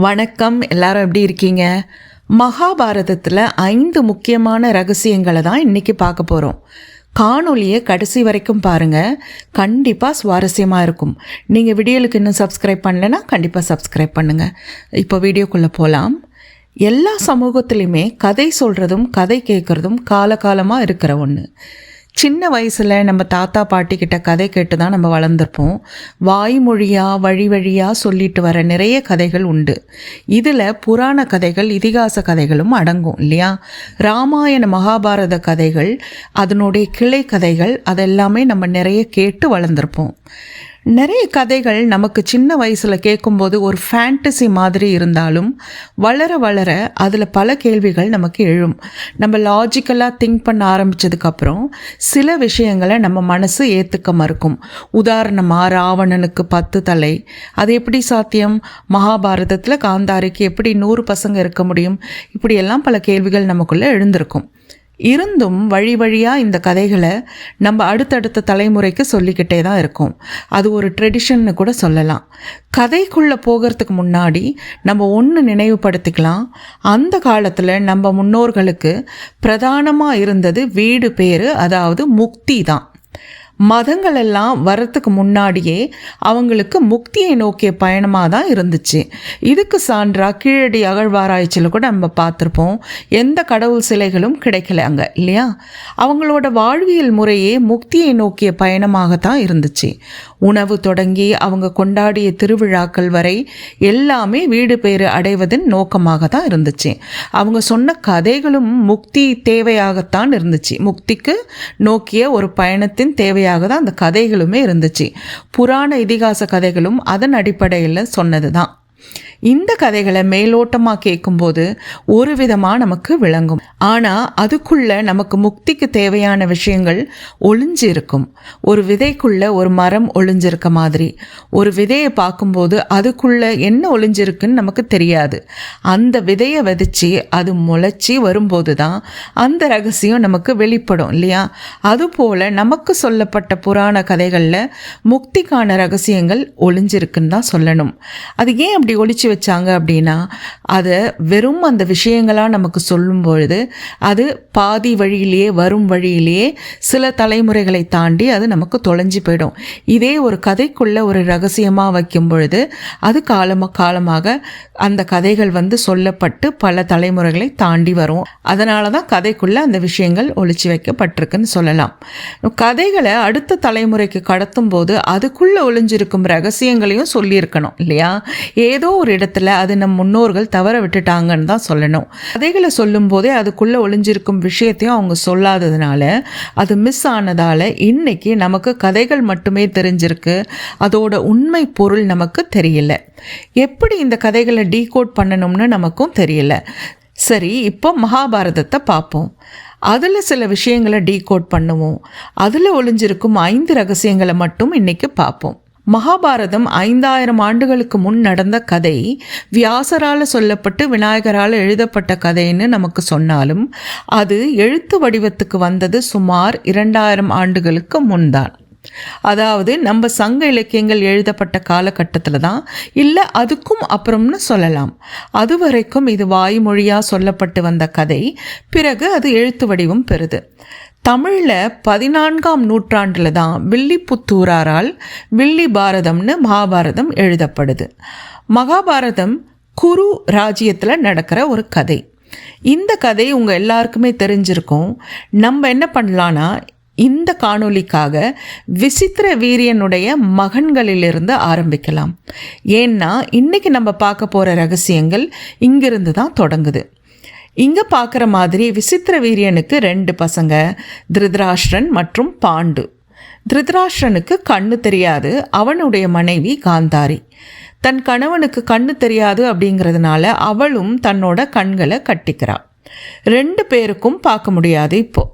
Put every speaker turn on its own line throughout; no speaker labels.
வணக்கம். எல்லாரும் எப்படி இருக்கீங்க? மகாபாரதத்தில் 5 முக்கியமான ரகசியங்களை தான் இன்றைக்கி பார்க்க போகிறோம். காணொலியை கடைசி வரைக்கும் பாருங்கள், கண்டிப்பாக சுவாரஸ்யமாக இருக்கும். நீங்கள் வீடியோவுக்கு இன்னும் சப்ஸ்கிரைப் பண்ணலைன்னா கண்டிப்பாக சப்ஸ்கிரைப் பண்ணுங்கள். இப்போ வீடியோக்குள்ளே போகலாம். எல்லா சமூகத்துலேயுமே கதை சொல்கிறதும் கதை கேட்குறதும் காலகாலமாக இருக்கிற ஒன்று. சின்ன வயசில் நம்ம தாத்தா பாட்டிக்கிட்ட கதை கேட்டு தான் நம்ம வளர்ந்துருப்போம். வாய்மொழியாக வழி வழியாக சொல்லிட்டு வர நிறைய கதைகள் உண்டு. இதில் புராண கதைகள், இதிகாச கதைகளும் அடங்கும் இல்லையா? ராமாயண மகாபாரத கதைகள், அதனுடைய கிளை கதைகள், அதெல்லாமே நம்ம நிறைய கேட்டு வளர்ந்துருப்போம். நிறைய கதைகள் நமக்கு சின்ன வயசில் கேட்கும்போது ஒரு ஃபேண்டசி மாதிரி இருந்தாலும் வளர வளர அதில் பல கேள்விகள் நமக்கு எழும். நம்ம லாஜிக்கலாக திங்க் பண்ண ஆரம்பித்ததுக்கப்புறம் சில விஷயங்களை நம்ம மனசு ஏற்றுக்க மறுக்கும். உதாரணமாக, ராவணனுக்கு 10 தலை, அது எப்படி சாத்தியம்? மகாபாரதத்தில் காந்தாரிக்கு எப்படி 100 பசங்க இருக்க முடியும்? இப்படியெல்லாம் பல கேள்விகள் நமக்குள்ளே எழுந்திருக்கும். இருந்தும் வழி வழியாக இந்த கதைகளை நம்ம அடுத்தடுத்த தலைமுறைக்கு சொல்லிக்கிட்டே தான் இருக்கோம். அது ஒரு ட்ரெடிஷன்னு கூட சொல்லலாம். கதைக்குள்ளே போகிறதுக்கு முன்னாடி நம்ம ஒன்று நினைவுபடுத்திக்கலாம். அந்த காலத்தில் நம்ம முன்னோர்களுக்கு பிரதானமாக இருந்தது வீடு பேர், அதாவது முக்தி தான். மதங்கள் எல்லாம் வரத்துக்கு முன்னாடியே அவங்களுக்கு முக்தியை நோக்கிய பயணமாக தான் இருந்துச்சு. இதுக்கு சான்றா கீழடி அகழ்வாராய்ச்சியில் கூட நம்ம பார்த்துருப்போம். எந்த கடவுள் சிலைகளும் கிடைக்கல அங்கே இல்லையா? அவங்களோட வாழ்வியல் முறையே முக்தியை நோக்கிய பயணமாகத்தான் இருந்துச்சு. உணவு தொடங்கி அவங்க கொண்டாடிய திருவிழாக்கள் வரை எல்லாமே வீடு பேறு அடைவதன் நோக்கமாக தான் இருந்துச்சு. அவங்க சொன்ன கதைகளும் முக்தி தேவையாகத்தான் இருந்துச்சு. முக்திக்கு நோக்கிய ஒரு பயணத்தின் தேவையாக தான் அந்த கதைகளுமே இருந்துச்சு. புராண இதிகாச கதைகளும் அதன் அடிப்படையில் சொன்னது தான். இந்த கதைகளை மேலோட்டமாக கேட்கும்போது ஒரு விதமாக நமக்கு விளங்கும். ஆனால் அதுக்குள்ளே நமக்கு முக்திக்கு தேவையான விஷயங்கள் ஒளிஞ்சு இருக்கும். ஒரு விதைக்குள்ளே ஒரு மரம் ஒளிஞ்சிருக்க மாதிரி. ஒரு விதையை பார்க்கும்போது அதுக்குள்ளே என்ன ஒளிஞ்சிருக்குன்னு நமக்கு தெரியாது. அந்த விதையை விதைச்சி அது முளைச்சி வரும்போது தான் அந்த ரகசியம் நமக்கு வெளிப்படும் இல்லையா? அதுபோல் நமக்கு சொல்லப்பட்ட புராண கதைகளில் முக்திக்கான ரகசியங்கள் ஒளிஞ்சிருக்குன்னு தான் சொல்லணும். அது ஏன் அப்படி ஒளிச்சு வச்சாங்க அப்படின்னா, அதை வெறும் அந்த விஷயங்களாக நமக்கு சொல்லும் பொழுது அது பாதி வழியிலேயே, வரும் வழியிலேயே சில தலைமுறைகளை தாண்டி அது நமக்கு தொலைஞ்சு போயிடும். இதே ஒரு கதைக்குள்ளே ஒரு ரகசியமாக வைக்கும் பொழுது அது காலமாக அந்த கதைகள் சொல்லப்பட்டு பல தலைமுறைகளை தாண்டி வரும். அதனால தான் கதைக்குள்ளே அந்த விஷயங்கள் ஒளிச்சு வைக்கப்பட்டிருக்குன்னு சொல்லலாம். கதைகளை அடுத்த தலைமுறைக்கு கடத்தும் போது அதுக்குள்ளே ஒளிஞ்சிருக்கும் ரகசியங்களையும் சொல்லியிருக்கணும் இல்லையா? ஏதோ ஒரு இடத்துல அது நம் முன்னோர்கள் தவற விட்டுட்டாங்கன்னு தான் சொல்லணும். கதைகளை சொல்லும் போதே அதுக்குள்ளே ஒளிஞ்சிருக்கும் விஷயத்தையும் அவங்க சொல்லாததுனால, அது மிஸ் ஆனதால் இன்னைக்கு நமக்கு கதைகள் மட்டுமே தெரிஞ்சிருக்கு, அதோட உண்மை பொருள் நமக்கு தெரியல. எப்படி இந்த கதைகளை டீகோட் பண்ணணும்னு நமக்கும் தெரியல. சரி, இப்போ மகாபாரதத்தை பார்ப்போம். அதில் சில விஷயங்களை டீகோட் பண்ணுவோம். அதில் ஒளிஞ்சிருக்கும் 5 ரகசியங்களை மட்டும் இன்னைக்கு பார்ப்போம். மகாபாரதம் 5000 ஆண்டுகளுக்கு முன் நடந்த கதை. வியாசரால் சொல்லப்பட்டு விநாயகரால் எழுதப்பட்ட கதைன்னு நமக்கு சொன்னாலும் அது எழுத்து வடிவத்துக்கு வந்தது சுமார் 2000 ஆண்டுகளுக்கு முன்தான். அதாவது நம்ம சங்க இலக்கியங்கள் எழுதப்பட்ட காலகட்டத்தில் தான், இல்லை அதுக்கும் அப்புறம்னு சொல்லலாம். அது வரைக்கும் இது வாய்மொழியாக சொல்லப்பட்டு வந்த கதை. பிறகு அது எழுத்து வடிவம் பெறுது. தமிழில் 14ஆம் நூற்றாண்டில் தான் வில்லிபுத்தூராரால் வில்லி பாரதம்னு மகாபாரதம் எழுதப்படுது. மகாபாரதம் குரு ராஜ்யத்தில் நடக்கிற ஒரு கதை. இந்த கதை உங்கள் எல்லாருக்குமே தெரிஞ்சிருக்கும். நம்ம என்ன பண்ணலான்னா, இந்த காணொலிக்காக விசித்திர வீரியனுடைய மகன்களிலிருந்து ஆரம்பிக்கலாம். ஏன்னா இன்றைக்கி நம்ம பார்க்க போகிற ரகசியங்கள் இங்கிருந்து தான் தொடங்குது. இங்கே பார்க்குற மாதிரி விசித்திர வீரியனுக்கு 2 பசங்க, திருதராஷ்டிரன் மற்றும் பாண்டு. திருதராஷ்டிரனுக்கு கண்ணு தெரியாது. அவனுடைய மனைவி காந்தாரி. தன் கணவனுக்கு கண்ணு தெரியாது அப்படிங்கிறதுனால அவளும் தன்னோட கண்களை கட்டிக்கிறாள். 2 பேருக்கும் பார்க்க முடியாது. இப்போது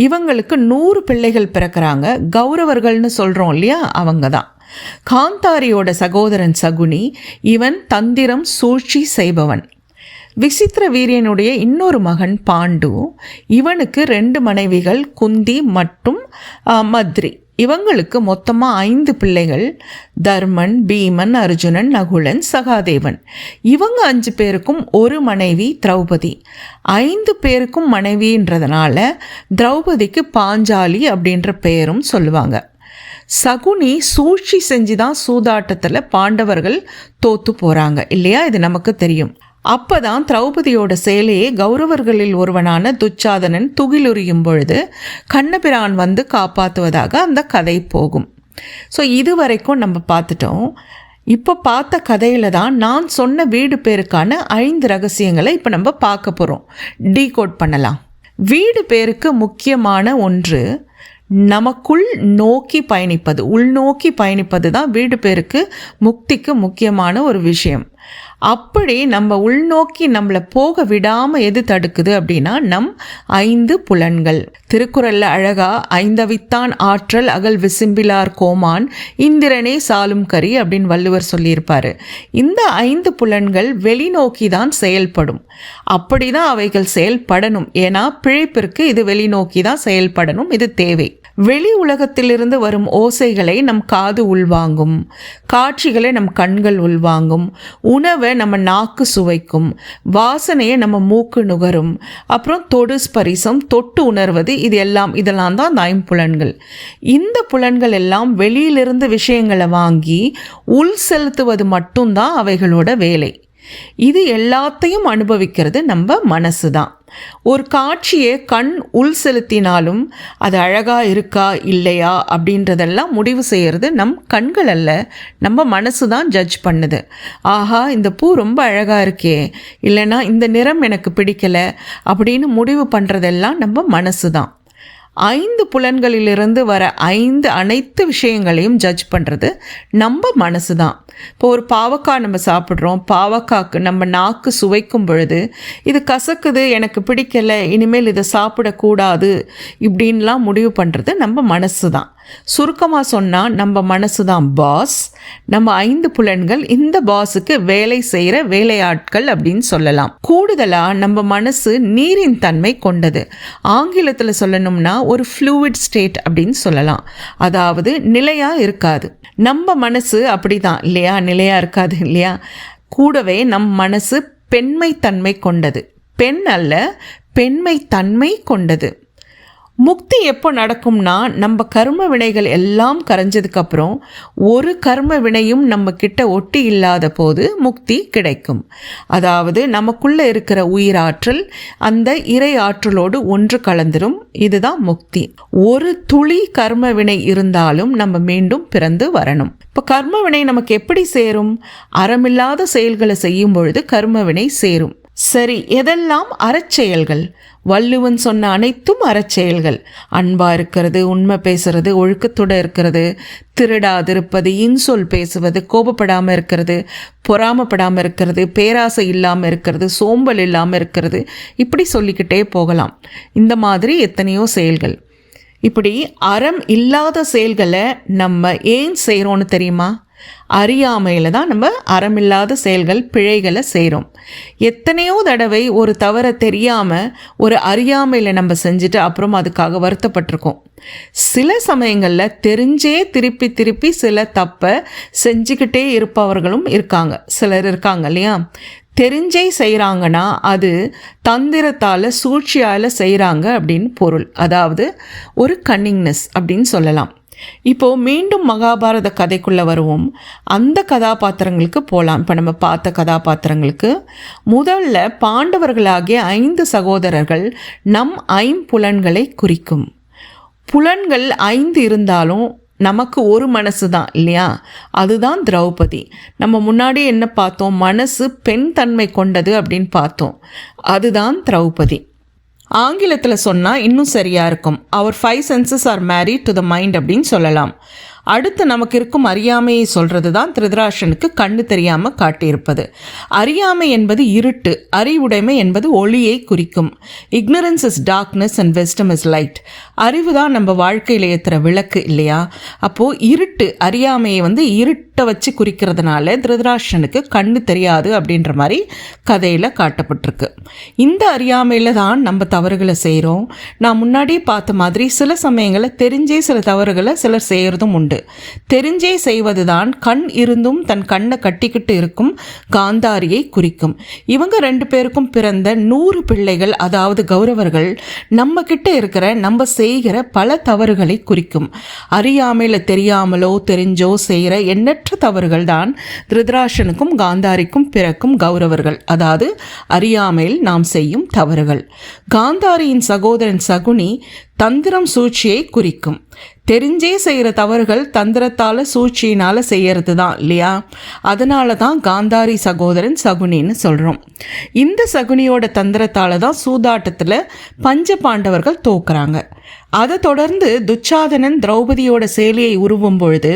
இவங்களுக்கு 100 பிள்ளைகள் பிறக்கிறாங்க. கௌரவர்கள்னு சொல்கிறோம் இல்லையா, அவங்க தான். காந்தாரியோட சகோதரன் சகுனி. இவன் தந்திரம் சூழ்ச்சி செய்பவன். விசித்திர வீரியனுடைய இன்னொரு மகன் பாண்டு. இவனுக்கு 2 மனைவிகள், குந்தி மற்றும் மத்ரி. இவங்களுக்கு மொத்தமாக 5 பிள்ளைகள். தர்மன், பீமன், அர்ஜுனன், நகுலன், சகாதேவன். இவங்க 5 பேருக்கும் ஒரு மனைவி திரௌபதி. 5 பேருக்கும் மனைவின்றதுனால திரௌபதிக்கு பாஞ்சாலி அப்படின்ற பெயரும் சொல்லுவாங்க. சகுனி சூழ்ச்சி செஞ்சு தான் சூதாட்டத்தில் பாண்டவர்கள் தோத்து போகிறாங்க இல்லையா? இது நமக்கு தெரியும். அப்போதான் திரௌபதியோட சேலையை கௌரவர்களில் ஒருவனான துச்சாதனன் துகிலுரியும் பொழுது கண்ணபிரான் வந்து காப்பாற்றுவதாக அந்த கதை போகும். ஸோ இது வரைக்கும் நம்ம பார்த்துட்டோம். இப்போ பார்த்த கதையில் தான் நான் சொன்ன வீடு பேருக்கான 5 ரகசியங்களை இப்போ நம்ம பார்க்க போகிறோம். டீகோட் பண்ணலாம். வீடு பேருக்கு முக்கியமான ஒன்று நமக்குள் நோக்கி பயணிப்பது, உள்நோக்கி பயணிப்பது தான் வீடு பேருக்கு முக்திக்கு முக்கியமான ஒரு விஷயம். அப்படி நம்ம உள்நோக்கி நம்மளை போக விடாமல் எது தடுக்குது அப்படின்னா நம் 5 புலன்கள். திருக்குறளில் அழகா ஐந்தவித்தான் ஆற்றல் அகல் விசும்பிலார் கோமான் இந்திரனே சாலும் கரி அப்படின்னு வள்ளுவர் சொல்லியிருப்பார். இந்த 5 புலன்கள் வெளிநோக்கி தான் செயல்படும். அப்படி தான் அவைகள் செயல்படணும். ஏன்னா பிழைப்பிற்கு இது வெளிநோக்கி தான் செயல்படணும். இது தேவை. வெளி உலகத்திலிருந்து வரும் ஓசைகளை நம் காது உள்வாங்கும், காட்சிகளை நம் கண்கள் உள்வாங்கும், உணவை நம்ம நாக்கு சுவைக்கும், வாசனையை நம்ம மூக்கு நுகரும், அப்புறம் தொடு ஸ்பரிசம் தொட்டு உணர்வது, இதெல்லாம் தான் 5 புலன்கள். இந்த புலன்கள் எல்லாம் வெளியிலிருந்து விஷயங்களை வாங்கி உள் செலுத்துவது மட்டும்தான் அவைகளோட வேலை. இது எல்லாத்தையும் அனுபவிக்கிறது நம்ம மனசு தான். ஒரு காட்சியை கண் உள் செலுத்தினாலும் அது அழகாக இருக்கா இல்லையா அப்படின்றதெல்லாம் முடிவு செய்கிறது நம் கண்கள் அல்ல, நம்ம மனசு தான் ஜட்ஜ் பண்ணுது. ஆஹா இந்த பூ ரொம்ப அழகாக இருக்கே, இல்லைன்னா இந்த நிறம் எனக்கு பிடிக்கலை அப்படின்னு முடிவு பண்ணுறதெல்லாம் நம்ம மனசு தான். 5 புலன்களிலிருந்து வர அனைத்து விஷயங்களையும் ஜட்ஜ் பண்ணுறது நம்ம மனசு தான். இப்போ ஒரு பாவக்காய் நம்ம சாப்பிட்றோம். பாவக்காய்க்கு நம்ம நாக்கு சுவைக்கும் பொழுது இது கசக்குது, எனக்கு பிடிக்கலை, இனிமேல் இதை சாப்பிடக்கூடாது இப்படின்லாம் முடிவு பண்ணுறது நம்ம மனசு தான். சுருக்கமாக சொன்னால் நம்ம மனசு தான் பாஸ். நம்ம 5 புலன்கள் இந்த பாஸுக்கு வேலை செய்கிற வேலையாட்கள் அப்படின்னு சொல்லலாம். கூடுதலாக நம்ம மனசு நீரின் தன்மை கொண்டது. ஆங்கிலத்தில் சொல்லணும்னா ஒரு ஃப்ளூயிட் ஸ்டேட் அப்படின்னு சொல்லலாம். அதாவது நிலையாக இருக்காது. நம்ம மனசு அப்படி தான் இல்லையா, நிலையாக இருக்காது இல்லையா? கூடவே நம் மனசு பெண்மை தன்மை கொண்டது. பெண் அல்ல, பெண்மை தன்மை கொண்டது. முக்தி எப்போ நடக்கும்னா நம்ம கர்ம வினைகள் எல்லாம் கரைஞ்சதுக்கப்புறம் ஒரு கர்ம வினையும் நம்ம கிட்ட ஒட்டி இல்லாத போது முக்தி கிடைக்கும். அதாவது நமக்குள்ளே இருக்கிற உயிராற்றல் அந்த இறை ஆற்றலோடு ஒன்று கலந்துரும். இதுதான் முக்தி. ஒரு துளி கர்ம வினை இருந்தாலும் நம்ம மீண்டும் பிறந்து வரணும். இப்போ கர்ம வினை நமக்கு எப்படி சேரும்? அறமில்லாத செயல்களை செய்யும் பொழுது கர்ம வினை சேரும். சரி, எதெல்லாம் அறச்செயல்கள்? வள்ளுவன் சொன்ன அனைத்தும் அறச்செயல்கள். அன்பா இருக்கிறது, உண்மை பேசுறது, ஒழுக்கத்தோடு இருக்கிறது, திருடாதிருப்பது, இன்சொல் பேசுவது, கோபப்படாமல் இருக்கிறது, பொறாமப்படாமல் இருக்கிறது, பேராசை இல்லாமல் இருக்கிறது, சோம்பல் இல்லாமல் இருக்கிறது, இப்படி சொல்லிக்கிட்டே போகலாம். இந்த மாதிரி எத்தனையோ செயல்கள். இப்படி அறம் இல்லாத செயல்களை நம்ம ஏன் செய்கிறோன்னு தெரியுமா? அறியாமையில் தான் நம்ம அறமில்லாத செயல்கள் பிழைகளை செய்கிறோம். எத்தனையோ தடவை ஒரு தவறை தெரியாமல் ஒரு அறியாமையில் நம்ம செஞ்சுட்டு அப்புறம் அதுக்காக வருத்தப்பட்டிருக்கோம். சில சமயங்களில் தெரிஞ்சே திருப்பி திருப்பி சில தப்பை செஞ்சுக்கிட்டே இருப்பவர்களும் இருக்காங்க. சிலர் இருக்காங்க இல்லையா? தெரிஞ்சே செய்கிறாங்கன்னா அது தந்திரத்தால் சூழ்ச்சியால் செய்கிறாங்க அப்படின்னு பொருள். அதாவது ஒரு கன்னிங்னஸ் அப்படின்னு சொல்லலாம். இப்போது மீண்டும் மகாபாரத கதைக்குள்ளே வருவோம். அந்த கதாபாத்திரங்களுக்கு போகலாம். இப்போ நம்ம பார்த்த கதாபாத்திரங்களுக்கு முதல்ல பாண்டவர்களாகிய 5 சகோதரர்கள் நம் 5 புலன்களை குறிக்கும். புலன்கள் 5 இருந்தாலும் நமக்கு ஒரு மனசு தான் இல்லையா? அதுதான் திரௌபதி. நம்ம முன்னாடி என்ன பார்த்தோம்? மனசு பெண் தன்மை கொண்டது அப்படின்னு பார்த்தோம். அதுதான் திரௌபதி. ஆங்கிலத்தில் சொன்னால் இன்னும் சரியாக இருக்கும். அவர் 5 senses are married to the mind அப்படின்னு சொல்லலாம். அடுத்து நமக்கு இருக்கும் அறியாமையை சொல்கிறது தான் திருதராஷனுக்கு கண்ணு தெரியாமல் காட்டியிருப்பது. அறியாமை என்பது இருட்டு, அறிவுடைமை என்பது ஒளியை குறிக்கும். Ignorance is darkness and wisdom is light. அறிவு தான் நம்ம வாழ்க்கையில் ஏற்றுற விளக்கு இல்லையா? அப்போது இருட்டு, அறியாமையை இருட்டை வச்சு குறிக்கிறதுனால திருதராஷ்டிரனுக்கு கண்ணு தெரியாது அப்படின்ற மாதிரி கதையில் காட்டப்பட்டிருக்கு. இந்த அறியாமையில் தான் நம்ம தவறுகளை செய்கிறோம். நான் முன்னாடியே பார்த்த மாதிரி சில சமயங்களில் தெரிஞ்சே சில தவறுகளை சிலர் செய்கிறதும் உண்டு. தெரிஞ்சே செய்வது தான் கண் இருந்தும் தன் கண்ணை கட்டிக்கிட்டு இருக்கும் காந்தாரியை குறிக்கும். இவங்க 2 பேருக்கும் பிறந்த 100 பிள்ளைகள், அதாவது கௌரவர்கள், நம்ம கிட்ட இருக்கிற நம்ம செய்கிற பல தவறுகளை குறிக்கும். அறியாமையில் தெரியாமலோ தெரிஞ்சோ செய்கிற எண்ணற்ற தவறுகள் தான் திருதராஷ்டிரனுக்கும் காந்தாரிக்கும் பிறக்கும் கௌரவர்கள், அதாவது அறியாமையில் நாம் செய்யும் தவறுகள். காந்தாரியின் சகோதரன் சகுனி தந்திரம் சூழ்ச்சியை குறிக்கும். தெரிஞ்சே செய்கிற தவறுகள் தந்திரத்தால் சூழ்ச்சியினால் செய்கிறது தான் இல்லையா? அதனால தான் காந்தாரி சகோதரன் சகுனின்னு சொல்கிறோம். இந்த சகுனியோட தந்திரத்தால் தான் சூதாட்டத்தில் பஞ்ச பாண்டவர்கள் தோக்குறாங்க. அதை தொடர்ந்து துச்சாதனன் திரௌபதியோட சேலையை உருவும் பொழுது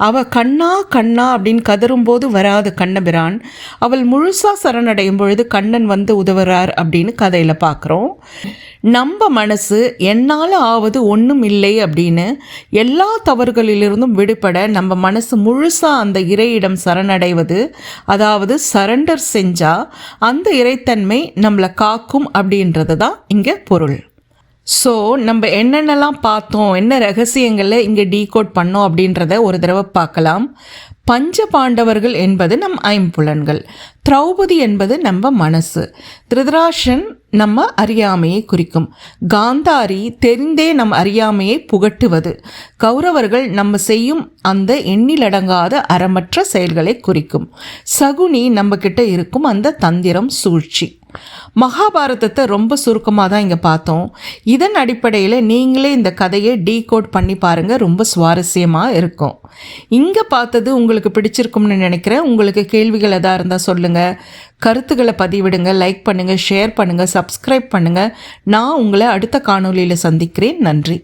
அவ கண்ணா கண்ணா அப்படின்னு கதறும்போது வராத கண்ணபிரான் அவள் முழுசாக சரணடையும் பொழுது கண்ணன் உதவுறார் அப்படின்னு கதையில் பார்க்குறோம். நம்ம மனசு என்னால் ஆவது ஒன்றும் இல்லை அப்படின்னு எல்லா தவறுகளிலிருந்தும் விடுபட நம்ம மனசு முழுசாக அந்த இறையிடம் சரணடைவது, அதாவது சரண்டர் செஞ்சால் அந்த இறைத்தன்மை நம்மளை காக்கும் அப்படின்றது தான் இங்கே பொருள். ஸோ நம்ம என்னென்னலாம் பார்த்தோம், என்ன ரகசியங்களை இங்கே டீகோட் பண்ணோம் அப்படின்றத ஒரு தடவை பார்க்கலாம். பஞ்ச பாண்டவர்கள் என்பது நம் ஐம்புலன்கள், திரௌபதி என்பது நம்ம மனசு, திருதராஷ்டிரன் நம்ம அறியாமையை குறிக்கும், காந்தாரி தெரிந்தே நம் அறியாமையை புகட்டுவது, கௌரவர்கள் நம்ம செய்யும் அந்த எண்ணிலடங்காத அறமற்ற செயல்களை குறிக்கும், சகுனி நம்ம கிட்ட இருக்கும் அந்த தந்திரம் சூழ்ச்சி. மகாபாரதத்தை ரொம்ப சுருக்கமாக தான் இங்கே பார்த்தோம். இதன் அடிப்படையில் நீங்களே இந்த கதையை டீகோட் பண்ணி பாருங்கள், ரொம்ப சுவாரஸ்யமாக இருக்கும். இங்கே பார்த்தது உங்களுக்கு பிடிச்சிருக்கும்னு நினைக்கிறேன். உங்களுக்கு கேள்விகள் எதாக இருந்தால் சொல்லுங்கள், கருத்துக்களை பதிவிடுங்க, லைக் பண்ணுங்கள், ஷேர் பண்ணுங்கள், சப்ஸ்கிரைப் பண்ணுங்கள். நான் உங்களை அடுத்த காணொளியில் சந்திக்கிறேன். நன்றி.